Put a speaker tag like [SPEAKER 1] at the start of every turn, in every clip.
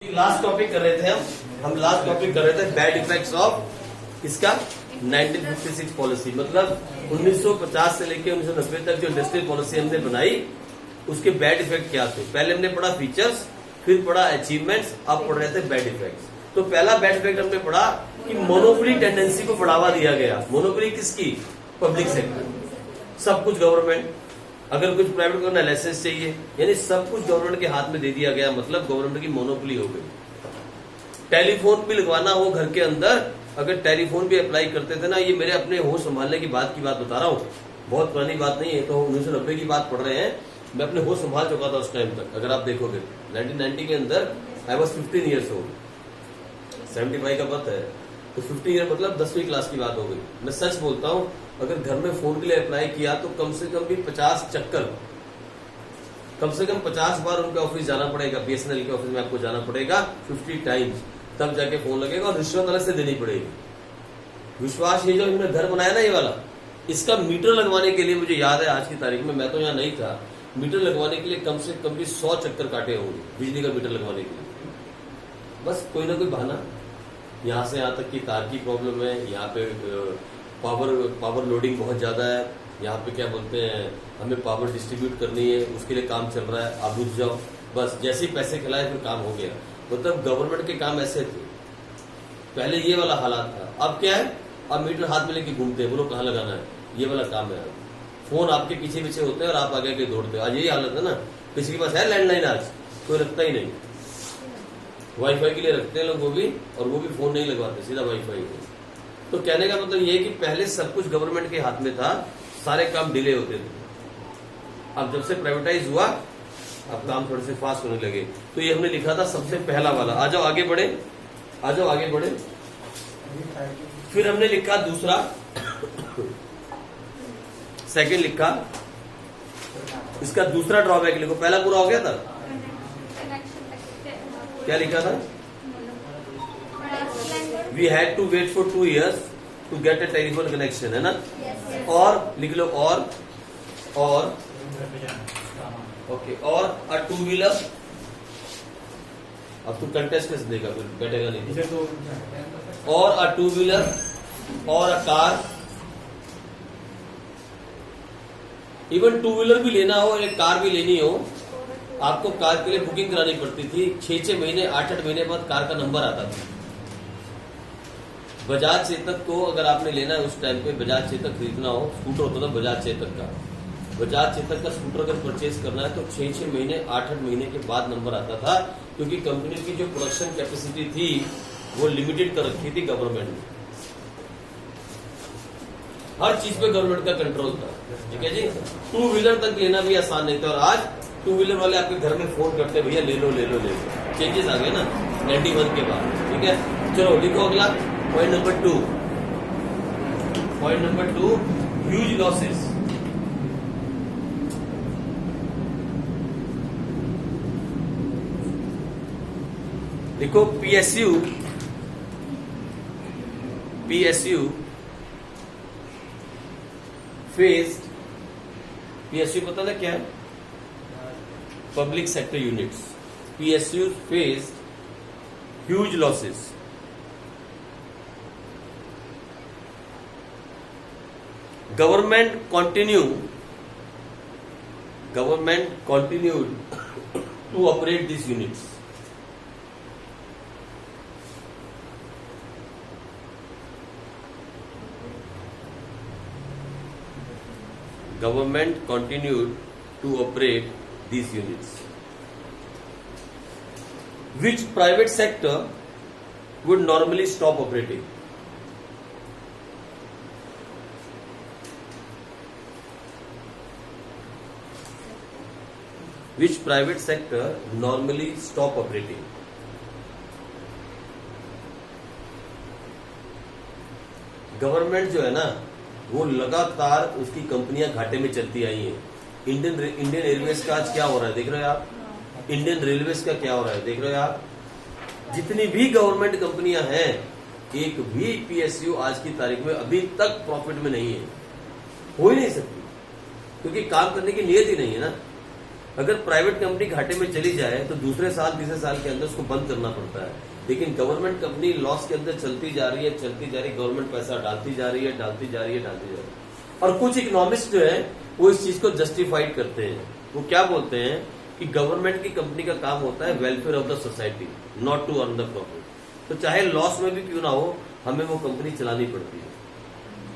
[SPEAKER 1] Last topic कर रहे थे हम लास्ट टॉपिक कर रहे थे बैड इफेक्ट्स ऑफ इसका 1956 पॉलिसी, मतलब 1950 से लेकर 1990 तक जो इंडस्ट्रियल पॉलिसी हमने बनाई उसके बैड इफेक्ट क्या थे। पहले हमने पढ़ा फीचर्स, फिर पढ़ा अचीवमेंट्स, अब पढ़ रहे थे बैड इफेक्ट्स। तो पहला बैड इफेक्ट हमने पढ़ा कि मोनोपोली टेंडेंसी को बढ़ावा दिया गया। मोनोपोली किसकी? पब्लिक सेक्टर, सब कुछ गवर्नमेंट, अगर कुछ प्राइवेट को ना लाइसेंस चाहिए, यानी सब कुछ गवर्नमेंट के हाथ में दे दिया गया, मतलब गवर्नमेंट की मोनोपोली हो गई। टेलीफोन भी लगवाना हो घर के अंदर, अगर टेलीफोन भी अप्लाई करते थे ना, ये मेरे अपने होश संभालने की बात बता रहा हूँ, बहुत पुरानी बात नहीं है, तो 1990 की बात पढ़ रहे हैं। मैं अपने होश संभाल चुका था उस टाइम तक। अगर आप देखोगे 1990 के अंदर आई वॉज 15 ईयर्स ओल्ड, 75 का बर्थ है, तो 15 ईयर मतलब 10वीं क्लास की बात हो गई। मैं सच बोलता हूँ, अगर घर में फोन के लिए अप्लाई किया तो कम से कम भी 50 चक्कर, कम से कम 50 बार उनके ऑफिस जाना पड़ेगा, बीएसएनएल के ऑफिस में आपको जाना पड़ेगा 50 टाइम्स, तब जाके फोन लगेगा और रिश्वत अलग से देनी पड़ेगी। विश्वास, ये जो इन्होंने घर बनाया ना ये वाला, इसका मीटर लगवाने के लिए मुझे याद है आज की तारीख में, मैं तो यहाँ नहीं था, मीटर लगवाने के लिए कम से कम भी 100 चक्कर काटे होंगे बिजली का मीटर लगवाने के लिए। बस कोई ना कोई बहाना, यहाँ से यहाँ तक की तार की प्रॉब्लम है, यहाँ पे पावर लोडिंग बहुत ज्यादा है, यहाँ पे क्या बोलते हैं हमें पावर डिस्ट्रीब्यूट करनी है, उसके लिए काम चल रहा है, आप बुझ जाओ, बस जैसे ही पैसे खिलाए फिर काम हो गया। मतलब गवर्नमेंट के काम ऐसे थे पहले, ये वाला हालात था। अब क्या है, अब मीटर हाथ में लेके घूमते हैं, बोलो कहाँ लगाना है, ये वाला काम है। फोन आपके पीछे पीछे होते हैं और आप आगे आगे दौड़ते हो। आज यही हालत है ना, किसी के पास है लैंडलाइन? आज कोई रखता ही नहीं, वाईफाई के लिए रखते हैं लोग वो भी, और वो भी फोन नहीं लगवाते, सीधा वाईफाई। तो कहने का मतलब ये है कि पहले सब कुछ गवर्नमेंट के हाथ में था, सारे काम डिले होते थे। अब जब से प्राइवेटाइज हुआ, अब काम थोड़े से फास्ट होने लगे। तो ये हमने लिखा था सबसे पहला वाला। आ जाओ आगे बढ़े, आ जाओ आगे बढ़े। फिर हमने लिखा दूसरा, सेकंड लिखा, इसका दूसरा ड्रॉबैक लिखो। पहला पूरा हो गया था, क्या लिखा था? We had to wait for 2 years to get a telephone connection, है ना? और लिख लो, और ओके, और अ 2 wheeler। अब तू कंटेस्ट कैसे देगा, फिर बैठेगा नहीं। और अ 2 wheeler और अ कार। इवन 2 wheeler भी लेना हो, एक कार भी लेनी हो, आपको कार के लिए बुकिंग करानी पड़ती थी। 6-6 महीने 8-8 महीने बाद कार का नंबर आता था। बजाज चेतक को अगर आपने लेना है उस टाइम पे, बजाज चेतक खरीदना हो, स्कूटर होता था बजाज चेतक का, बजाज चेतक का स्कूटर अगर परचेज करना है तो 6-6 महीने 8-8 महीने के बाद नंबर आता था, क्योंकि कंपनी की जो प्रोडक्शन कैपेसिटी थी वो लिमिटेड कर रखी थी गवर्नमेंट ने। हर चीज पे गवर्नमेंट का कंट्रोल था, ठीक है जी। 2 wheeler तक लेना भी आसान नहीं था, और आज 2 wheeler वाले आपके घर में फोन करते हैं, भैया ले लो ले लो ले लो। चेंजेस आ गए ना 91 के बाद, ठीक है। चलो लिखो अगला, point number 2। Point number 2, huge losses. देखो पीएसयू फेस्ड, पीएसयू पता ना क्या है? Public sector units. PSU faced huge losses. Government continued to operate these units. Government continued to operate these units, which private sector would normally stop operating. Which private sector normally stop operating. Government जो है ना, वो लगातार उसकी कंपनियां घाटे में चलती आई हैं। इंडियन एयरवेज का आज क्या हो रहा है देख रहे हो आप, इंडियन रेलवेज का क्या हो रहा है देख रहे हो आप। जितनी भी गवर्नमेंट कंपनियां हैं, एक भी पीएसयू आज की तारीख में अभी तक प्रॉफिट में नहीं है, हो ही नहीं सकती, क्योंकि काम करने की नियत ही नहीं है ना। अगर प्राइवेट कंपनी घाटे में चली जाए तो दूसरे साल तीसरे साल के अंदर उसको बंद करना पड़ता है, लेकिन गवर्नमेंट कंपनी लॉस के अंदर चलती जा रही है, गवर्नमेंट पैसा डालती जा रही है। और कुछ इकोनॉमिस्ट जो है वो इस चीज को जस्टिफाइड करते हैं। वो क्या बोलते हैं कि गवर्नमेंट की कंपनी का काम होता है welfare of the society, not to earn the profit. तो चाहे लॉस में भी क्यों ना हो, हमें वो कंपनी चलानी पड़ती है।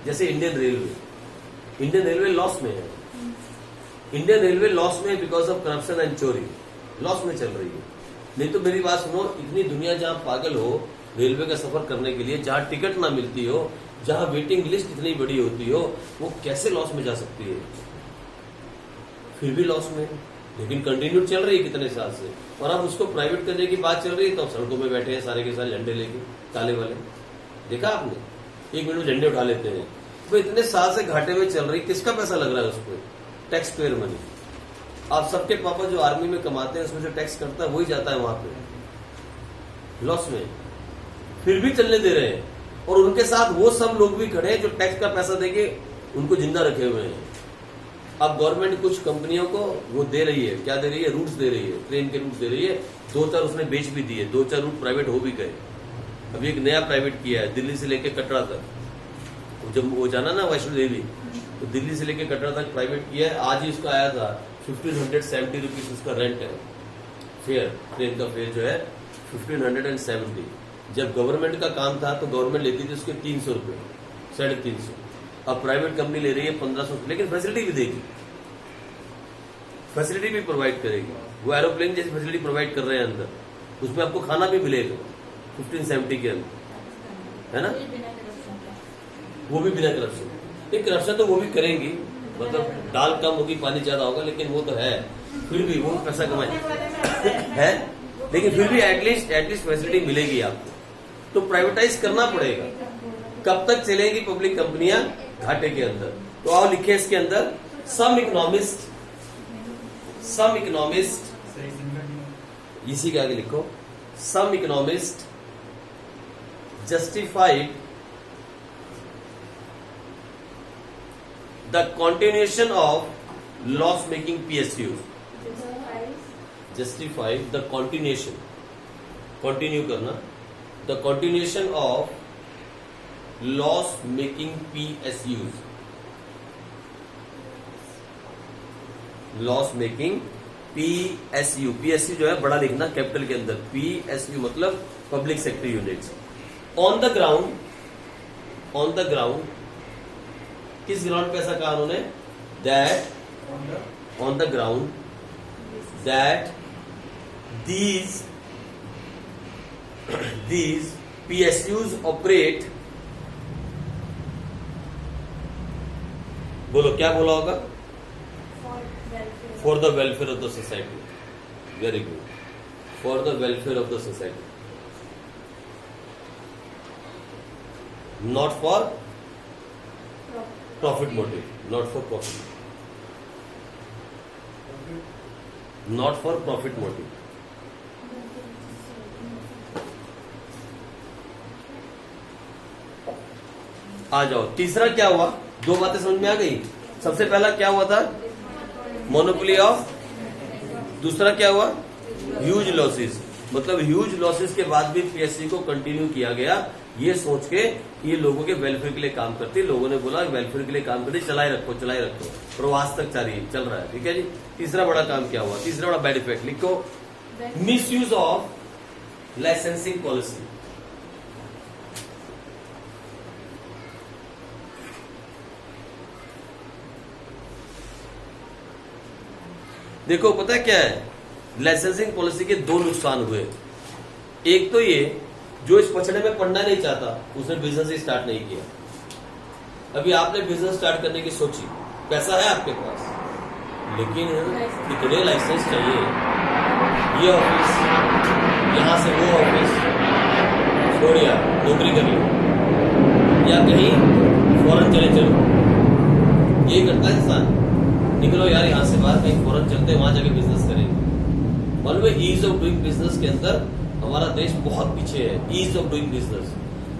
[SPEAKER 1] जैसे इंडियन रेलवे लॉस में है। इंडियन रेलवे लॉस में बिकॉज ऑफ करप्शन एंड चोरी लॉस में चल रही है। नहीं तो मेरी बात सुनो, इतनी दुनिया जहां पागल हो रेलवे का सफर करने के लिए, जहां टिकट ना मिलती हो, जहां वेटिंग लिस्ट इतनी बड़ी होती हो, वो कैसे लॉस में जा सकती है? फिर भी लॉस में, लेकिन कंटिन्यू चल रही है कितने साल से। और अब उसको प्राइवेट करने की बात चल रही है तो सड़कों में बैठे हैं सारे के सारे झंडे लेके, काले वाले। देखा आपने? 1 मिनट में झंडे उठा लेते हैं। तो इतने साल से घाटे में चल रही, किसका पैसा लग रहा है उसको? Tax payer money. आप सबके पापा जो आर्मी में कमाते हैं उसमें जो टैक्स करता है वही जाता है वहां पे लॉस में, फिर भी चलने दे रहे हैं। और उनके साथ वो सब लोग भी खड़े हैं जो टैक्स का पैसा देके उनको जिंदा रखे हुए हैं। अब गवर्नमेंट कुछ कंपनियों को वो दे रही है, क्या दे रही है? रूट्स दे रही है, ट्रेन के रूट्स दे रही है। 2-4 उसने बेच भी दिए, 2-4 रूट प्राइवेट हो भी गए। अभी एक नया प्राइवेट किया है दिल्ली से लेके कटरा तक। जब वो जाना ना वैष्णो देवी, तो दिल्ली से लेके कटरा तक प्राइवेट किया है। आज ही उसका आया था 1570 रुपीज उसका रेंट है, फेयर, ट्रेन का फेयर जो है 1570। जब गवर्नमेंट का काम था तो गवर्नमेंट लेती थी उसके 300 रुपये, 350। अब प्राइवेट कंपनी ले रही है 1500, लेकिन फैसिलिटी भी देगी, फैसिलिटी भी प्रोवाइड करेगी। वो एरोप्लेन जैसी फैसिलिटी प्रोवाइड कर रहे हैं अंदर, उसमें आपको खाना भी मिलेगा 1570 के अंदर, है ना? वो भी बिना करप्शन। एक करप्शन तो वो भी करेंगी, मतलब दाल कम होगी पानी ज्यादा होगा, लेकिन वो तो है, फिर भी वो पैसा कमाए है, लेकिन फिर भी एटलीस्ट फैसिलिटी मिलेगी आपको। तो प्राइवेटाइज करना पड़ेगा। कब तक चलेंगी पब्लिक कंपनियां? घाटे के अंदर। तो आओ लिखे इसके अंदर, सम इकोनॉमिस्ट इसी के आगे लिखो, some economist justified the continuation of loss making PSUs, justify the continuation, continue करना, the continuation of loss making PSUs, loss making PSU जो है बड़ा लिखना कैपिटल के अंदर, PSU मतलब public sector units. On the ground किस ग्राउंड पे ऐसा कहा उन्होंने? That on the ground that these PSUs operate, बोलो क्या बोला होगा? For the welfare of the society. Very good, for the welfare of the society, not for profit motive, not for profit motive। आ जाओ, तीसरा क्या हुआ? 2 बातें समझ में आ गई। सबसे पहला क्या हुआ था? Monopoly of. दूसरा क्या हुआ? Huge losses. मतलब ह्यूज लॉसेस के बाद भी पीएससी को कंटिन्यू किया गया, ये सोच के ये लोगों के वेलफेयर के लिए काम करती है। लोगों ने बोला वेलफेयर के लिए काम करती, चलाए रखो प्रवास तक चल रहा है। ठीक है जी। तीसरा बड़ा काम क्या हुआ? तीसरा बड़ा बैड इफेक्ट लिखो, मिसयूज ऑफ लाइसेंसिंग पॉलिसी। देखो पता है क्या है, लाइसेंसिंग पॉलिसी के 2 नुकसान हुए। एक तो ये, जो इस पछड़े में पढ़ना नहीं चाहता उसने बिजनेस ही स्टार्ट नहीं किया। अभी आपने बिजनेस स्टार्ट करने की सोची, पैसा है आपके पास, लेकिन कितने लाइसेंस चाहिए? ये ऑफिस, यहां से वो ऑफिस छोड़ यार, नौकरी कर लो या कहीं फॉरेन चले चलो। ये करता है इंसान, निकलो यार यहां से बाहर, कहीं फॉरेन चलते, वहां जाके बिजनेस करेंगे। मालूम है ईज ऑफ डूइंग बिजनेस के अंदर हमारा देश बहुत पीछे है। ईज ऑफ डूइंग बिजनेस,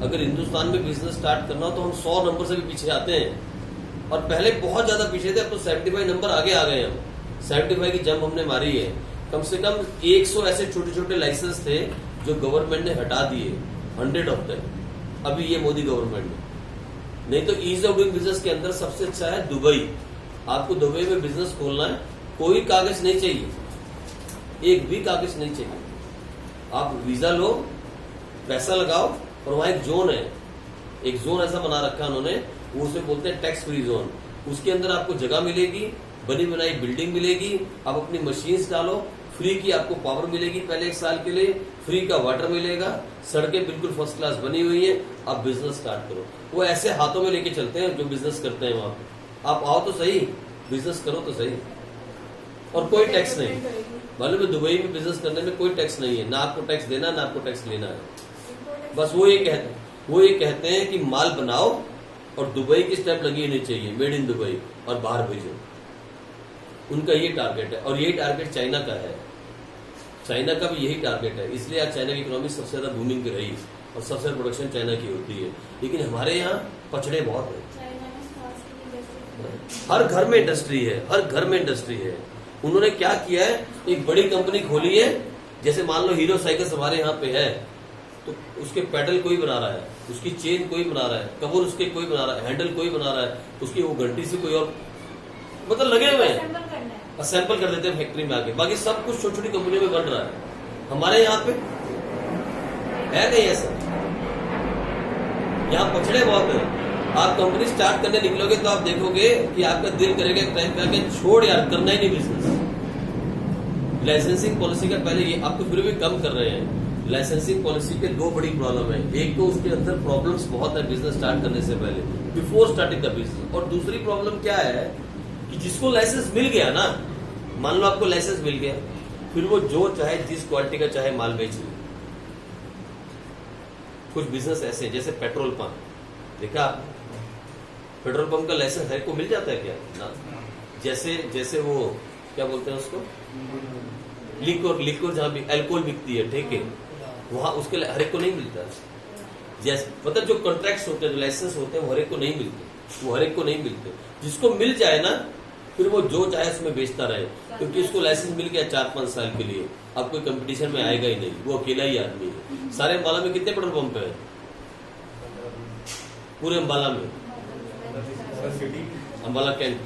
[SPEAKER 1] अगर हिंदुस्तान में बिजनेस स्टार्ट करना हो तो हम 100 नंबर से भी पीछे आते हैं, और पहले बहुत ज्यादा पीछे थे, अब तो 75 नंबर आगे आ गए हम। 75 की जंप हमने मारी है। कम से कम 100 ऐसे छोटे छोटे लाइसेंस थे जो गवर्नमेंट ने हटा दिए, 100 ऑफ देम, अभी ये मोदी गवर्नमेंट ने। नहीं तो ईज ऑफ डूइंग बिजनेस के अंदर सबसे अच्छा है दुबई। आपको दुबई में बिजनेस खोलना है, कोई कागज नहीं चाहिए, एक भी कागज नहीं चाहिए। आप वीजा लो, पैसा लगाओ, और वहां एक जोन है, एक जोन ऐसा बना रखा है उन्होंने, वो उसे बोलते हैं टैक्स फ्री जोन। उसके अंदर आपको जगह मिलेगी, बनी बनाई बिल्डिंग मिलेगी, आप अपनी मशीन्स डालो, फ्री की आपको पावर मिलेगी पहले 1 साल के लिए, फ्री का वाटर मिलेगा, सड़कें बिल्कुल फर्स्ट क्लास बनी हुई है, आप बिजनेस स्टार्ट करो। वो ऐसे हाथों में लेके चलते हैं जो बिजनेस करते हैं वहां पे। आप आओ तो सही, बिजनेस करो तो सही, और कोई टैक्स नहीं। मालूम है दुबई में बिजनेस करने में कोई टैक्स नहीं है, ना आपको टैक्स देना ना आपको टैक्स लेना है। बस वो ये कहते हैं कि माल बनाओ और दुबई की स्टैंप लगी होनी चाहिए, मेड इन दुबई, और बाहर भेजो। उनका ये टारगेट है, और यही टारगेट चाइना का है। चाइना का भी यही टारगेट है, इसलिए आज चाइना की इकोनॉमी सबसे ज्यादा बूमिंग पे रही और सबसे ज्यादा प्रोडक्शन चाइना की होती है। लेकिन हमारे यहाँ पछड़े बहुत है, हर घर में इंडस्ट्री है, हर घर में इंडस्ट्री है। उन्होंने क्या किया है, एक बड़ी कंपनी खोली है, जैसे मान लो हीरो साइकिल्स हमारे यहाँ पे है, तो उसके पेडल कोई बना रहा है, उसकी चेन कोई बना रहा है, कवर उसके कोई बना रहा है, हैंडल कोई बना रहा है, उसकी वो घंटी से कोई और, मतलब लगे हुए हैं, असेंबल कर देते हैं फैक्ट्री में आके। बाकी सब कुछ छोटी छोटी कंपनियों में बन रहा है। हमारे यहाँ पे है नहीं ऐसा, यहाँ पछड़े बहुत है। आप कंपनी स्टार्ट करने निकलोगे तो आप देखोगे कि आपका दिल करेगा एक टाइम पे आके छोड़ यार, करना ही नहीं बिजनेस। लाइसेंसिंग पॉलिसी का पहले ये आपको फिर भी कम कर रहे हैं। लाइसेंसिंग पॉलिसी के 2 बड़ी प्रॉब्लम है, एक तो उसके अंदर प्रॉब्लम्स बहुत है बिजनेस स्टार्ट करने से पहले, बिफोर स्टार्टिंग द बिजनेस। और दूसरी प्रॉब्लम क्या है कि जिसको लाइसेंस मिल गया ना, मान लो आपको लाइसेंस मिल गया, फिर वो जो चाहे जिस क्वालिटी का चाहे माल बेच ले। कुछ बिजनेस ऐसे जैसे पेट्रोल पंप, देखा पेट्रोल पंप का लाइसेंस हर को मिल जाता है क्या ना? जैसे वो क्या बोलते हैं उसको, लिक्वर जहां भी अल्कोहल बिकती है, ठीक है, वहां उसके हर एक को नहीं मिलता। जैसे मतलब जो कॉन्ट्रैक्ट्स होते हैं, जो लाइसेंस होते हैं, वो हर एक को नहीं मिलते, वो हर एक को नहीं मिलते। जिसको मिल जाए ना, फिर वो जो चाहे उसमें बेचता रहे, क्योंकि उसको लाइसेंस मिल गया 4-5 साल के लिए, अब कोई कंपटीशन में आएगा ही नहीं, वो अकेला ही आदमी है। सारे अम्बाला में कितने पेट्रोल पंप है? पूरे अम्बाला में, अम्बाला कैंट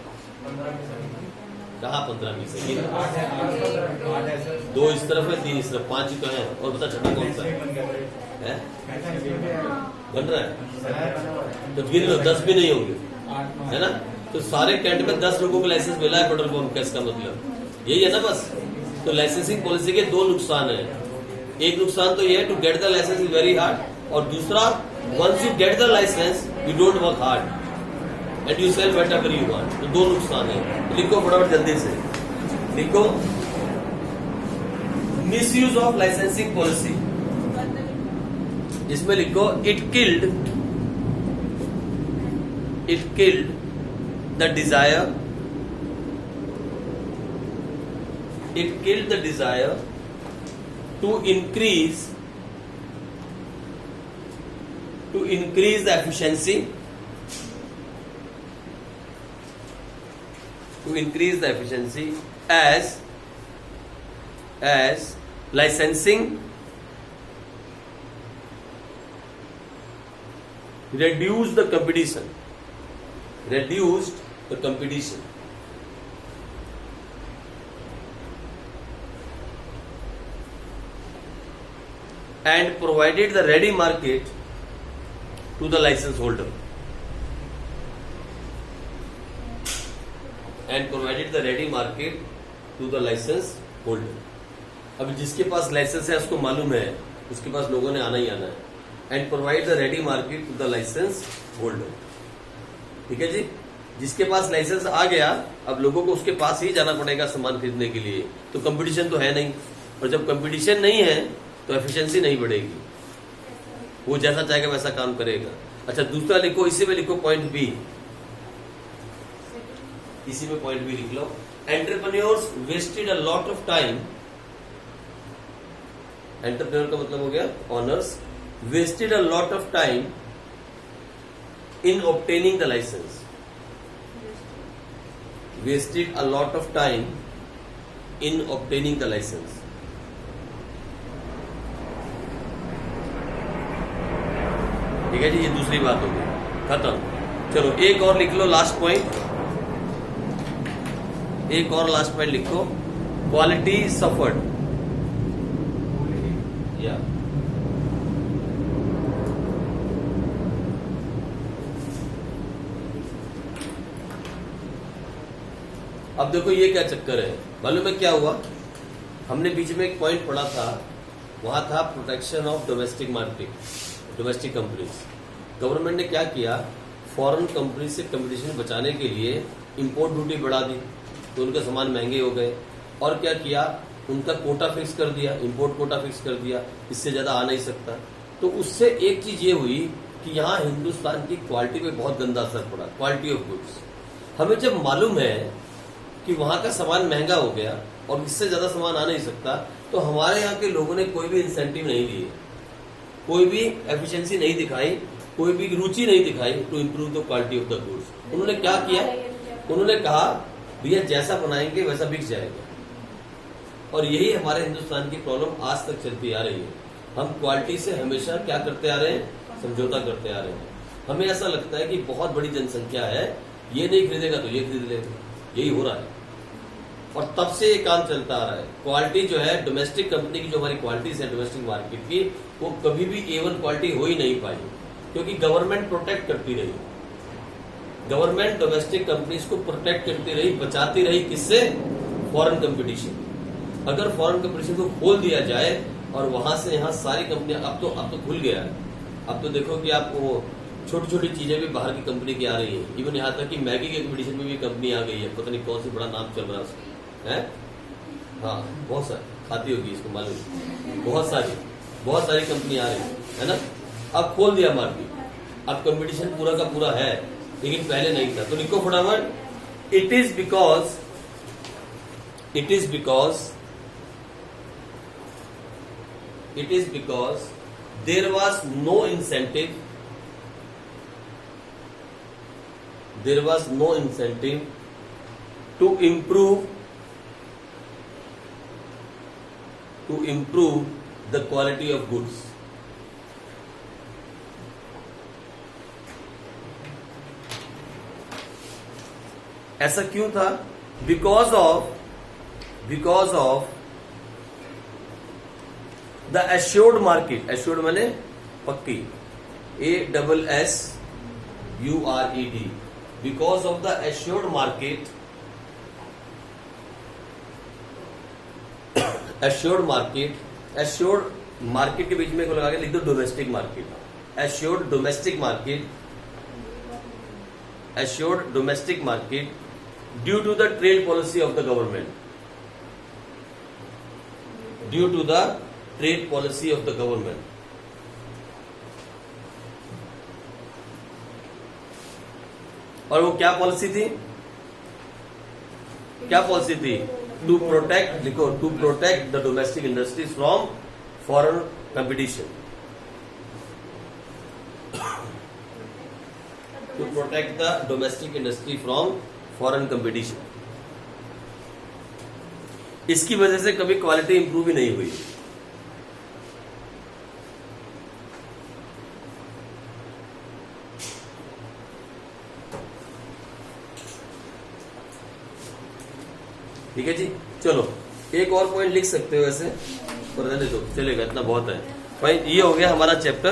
[SPEAKER 1] कहा 15-20 है, 2 इस तरफ है, 3 इस तरफ, 5 तो है, और बता छठा कौन सा है? बन रहा है तो गिन लो, 10 भी नहीं होंगे, है ना? तो सारे कैंट में 10 लोगों को लाइसेंस मिला है पेट्रोल पंप का, इसका मतलब यही है ना बस। तो लाइसेंसिंग पॉलिसी के 2 नुकसान है। एक नुकसान तो ये है, to get the licence is very hard, और दूसरा, once you get the licence you don't work hard and you sell whatever you want. तो 2 नुकसान है। लिखो फटाफट जल्दी से, लिखो मिसयूज ऑफ लाइसेंसिंग पॉलिसी। इसमें लिखो it killed the desire, it killed the desire to increase the efficiency, as licensing reduced the competition and provided the ready market to the license holder, अभी जिसके पास लाइसेंस है उसको मालूम है, उसके पास लोगों ने आना ही आना है। And provide the ready market to the licence holder, ठीक है जी। जिसके पास लाइसेंस आ गया, अब लोगों को उसके पास ही जाना पड़ेगा सामान खरीदने के लिए, तो कंपटीशन तो है नहीं, और जब कंपटीशन नहीं है तो एफिशिएंसी नहीं बढ़ेगी, वो जैसा चाहेगा वैसा काम करेगा। अच्छा, दूसरा लिखो, इसी में लिखो पॉइंट बी, इसी में पॉइंट बी लिख लो। Entrepreneurs wasted a lot of time, entrepreneur का मतलब हो गया owners, wasted a lot of time in obtaining the license, wasted a lot of time in obtaining the license. ठीक है जी, ये दूसरी बात होगी, खत्म। चलो एक और लिख लो लास्ट पॉइंट, एक और लास्ट पॉइंट लिखो, क्वालिटी सफर्ड। या अब देखो ये क्या चक्कर है, मालूम है क्या हुआ? हमने बीच में एक पॉइंट पढ़ा था, वहां था protection of domestic market, domestic companies. Government ने क्या किया, फॉरेन कंपनी से कंपटीशन बचाने के लिए इंपोर्ट ड्यूटी बढ़ा दी, तो उनके सामान महंगे हो गए। और क्या किया, उनका कोटा फिक्स कर दिया, इंपोर्ट कोटा फिक्स कर दिया, इससे ज्यादा आ नहीं सकता। तो उससे एक चीज ये हुई कि यहाँ हिंदुस्तान की क्वालिटी पे बहुत गंदा असर पड़ा, क्वालिटी ऑफ गुड्स। हमें जब मालूम है कि वहां का सामान महंगा हो गया और इससे ज्यादा सामान आ नहीं सकता, तो हमारे यहाँ के लोगों ने कोई भी इंसेंटिव नहीं दिए, कोई भी एफिशिएंसी नहीं दिखाई, कोई भी रुचि नहीं दिखाई to improve the quality of the goods. उन्होंने क्या किया, उन्होंने कहा भैया जैसा बनाएंगे वैसा बिक जाएगा। और यही हमारे हिंदुस्तान की प्रॉब्लम आज तक चलती आ रही है। हम क्वालिटी से हमेशा क्या करते आ रहे हैं, समझौता करते आ रहे हैं। हमें ऐसा लगता है कि बहुत बड़ी जनसंख्या है, ये नहीं खरीदेगा तो ये खरीद लेगा, यही हो रहा है। और तब से ये काम चलता आ रहा है। क्वालिटी जो है डोमेस्टिक कंपनी की, जो हमारी क्वालिटीज है डोमेस्टिक मार्केट की, वो कभी भी A1 क्वालिटी हो ही नहीं पाई, क्योंकि गवर्नमेंट प्रोटेक्ट करती रही। गवर्नमेंट डोमेस्टिक कंपनीज को प्रोटेक्ट करती रही, बचाती रही, किससे? Foreign competition. अगर फॉरेन कंपटीशन को खोल दिया जाए और वहां से यहाँ सारी कंपनियां, अब तो खुल गया है। अब तो देखो कि आपको छोटी छोटी चीजें भी बाहर की कंपनी की आ रही है। इवन यहाँ तक कि मैगी के कंपटीशन में भी कंपनी आ गई है, पता नहीं कौन सी बड़ा नाम चल रहा है उसका, है? हाँ, बहुत सारी खाती होगी, इसको मालूम, बहुत सारी कंपनी आ रही है ना। अब खोल दिया मार्केट, अब कंपटीशन पूरा का पूरा है, लेकिन पहले नहीं था। तो लिखो फटाफट, it is because there was no incentive, to improve the quality of goods. ऐसा क्यों था? Because of the assured market, assured माने पक्की, ASSURED, because of the assured market, assured market के बीच में को लगा के लिख दो domestic market, assured domestic market due to the trade policy of the government, और वो क्या पॉलिसी थी? टू प्रोटेक्ट, लिखो, to protect the domestic industries from foreign competition, to protect the domestic industry from foreign competition. इसकी वजह से कभी quality improve ही नहीं हुई। ठीक है जी, चलो एक और पॉइंट लिख सकते हो ऐसे, पर रहने दो, चलेगा, इतना बहुत है। पॉइंट ये हो गया हमारा chapter,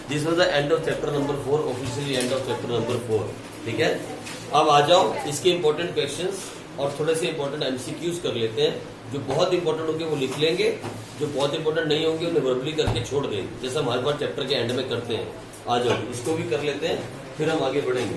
[SPEAKER 1] this was the end of chapter number 4, officially end of chapter number 4। ठीक है, अब आ जाओ इसके इंपॉर्टेंट क्वेश्चंस और थोड़े से इंपॉर्टेंट MCQs कर लेते हैं। जो बहुत इंपॉर्टेंट होंगे वो लिख लेंगे, जो बहुत इंपॉर्टेंट नहीं होंगे उन्हें वर्बली करके छोड़ देंगे, जैसा हम हर बार चैप्टर के एंड में करते हैं। आ जाओ, इसको भी कर लेते हैं, फिर हम आगे बढ़ेंगे।